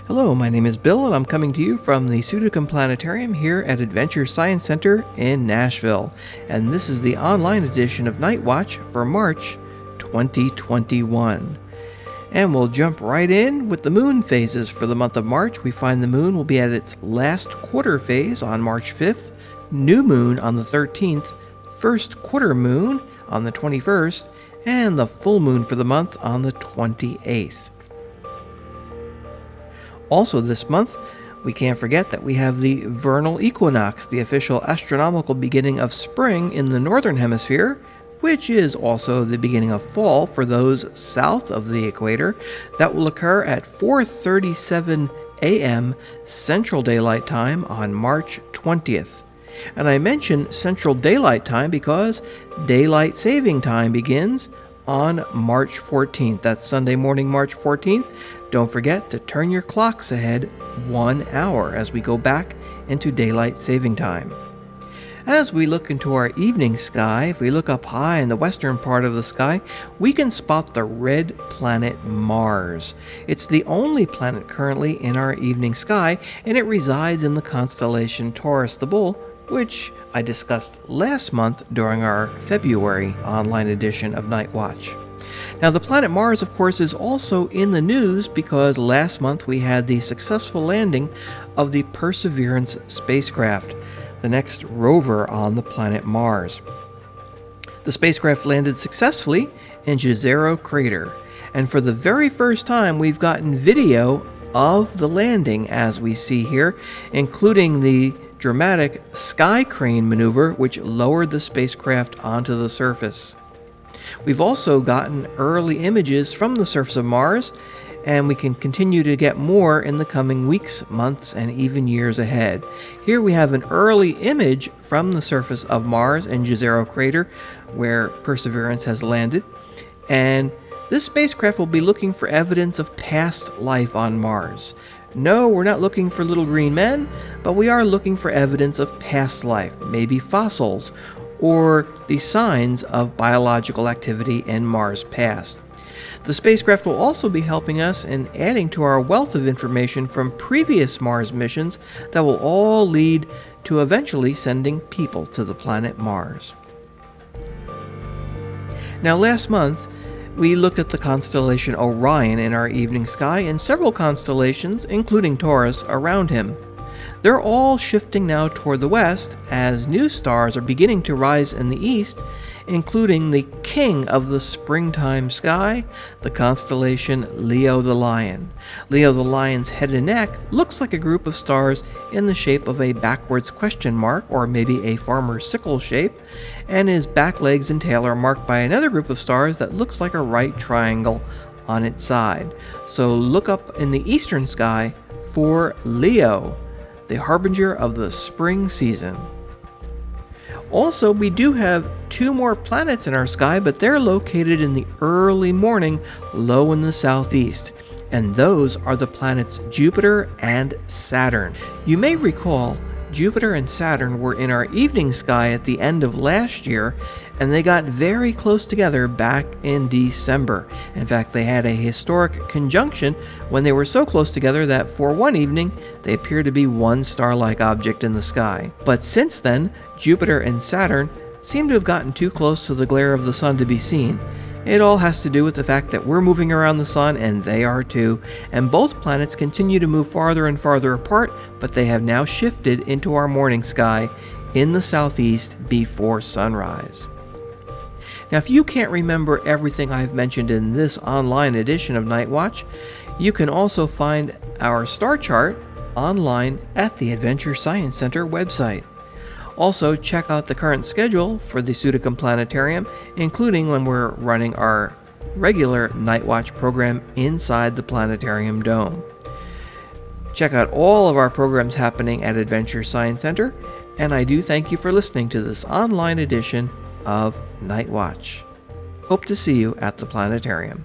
Hello, my name is Bill, and I'm coming to you from the Pseudocom Planetarium here at Adventure Science Center in Nashville. And this is the online edition of NightWatch for March 2021. And we'll jump right in with the moon phases for the month of March. We find the moon will be at its last quarter phase on March 5th, new moon on the 13th, first quarter moon on the 21st, and the full moon for the month on the 28th. Also this month, we can't forget that we have the vernal equinox, the official astronomical beginning of spring in the northern hemisphere, which is also the beginning of fall for those south of the equator. That will occur at 4:37 a.m. Central Daylight Time on March 20th. And I mention Central Daylight Time because Daylight Saving Time begins on March 14th. That's Sunday morning, March 14th. Don't forget to turn your clocks ahead 1 hour as we go back into Daylight Saving Time. As we look into our evening sky, if we look up high in the western part of the sky, we can spot the red planet Mars. It's the only planet currently in our evening sky, and it resides in the constellation Taurus the Bull, which I discussed last month during our February online edition of NightWatch. Now, the planet Mars, of course, is also in the news because last month we had the successful landing of the Perseverance spacecraft, the next rover on the planet Mars. The spacecraft landed successfully in Jezero Crater, and for the very first time we've gotten video of the landing as we see here, including the dramatic sky crane maneuver which lowered the spacecraft onto the surface. We've also gotten early images from the surface of Mars, and we can continue to get more in the coming weeks, months, and even years ahead. Here we have an early image from the surface of Mars in Jezero Crater, where Perseverance has landed, and this spacecraft will be looking for evidence of past life on Mars. No, we're not looking for little green men, but we are looking for evidence of past life, maybe fossils, or the signs of biological activity in Mars' past. The spacecraft will also be helping us in adding to our wealth of information from previous Mars missions that will all lead to eventually sending people to the planet Mars. Now, last month, we looked at the constellation Orion in our evening sky and several constellations, including Taurus, around him. They're all shifting now toward the west as new stars are beginning to rise in the east, including the king of the springtime sky, the constellation Leo the Lion. Leo the Lion's head and neck looks like a group of stars in the shape of a backwards question mark, or maybe a farmer's sickle shape, and his back legs and tail are marked by another group of stars that looks like a right triangle on its side. So look up in the eastern sky for Leo, the harbinger of the spring season. Also, we do have two more planets in our sky, but they're located in the early morning, low in the southeast, and those are the planets Jupiter and Saturn. You may recall Jupiter and Saturn were in our evening sky at the end of last year, and they got very close together back in December. In fact, they had a historic conjunction when they were so close together that for one evening they appeared to be one star-like object in the sky. But since then, Jupiter and Saturn seem to have gotten too close to the glare of the sun to be seen. It all has to do with the fact that we're moving around the sun and they are too, and both planets continue to move farther and farther apart, but they have now shifted into our morning sky in the southeast before sunrise. Now, if you can't remember everything I've mentioned in this online edition of NightWatch, you can also find our star chart online at the Adventure Science Center website. Also, check out the current schedule for the Pseudocom Planetarium, including when we're running our regular NightWatch program inside the planetarium dome. Check out all of our programs happening at Adventure Science Center, and I do thank you for listening to this online edition of NightWatch. Hope to see you at the planetarium.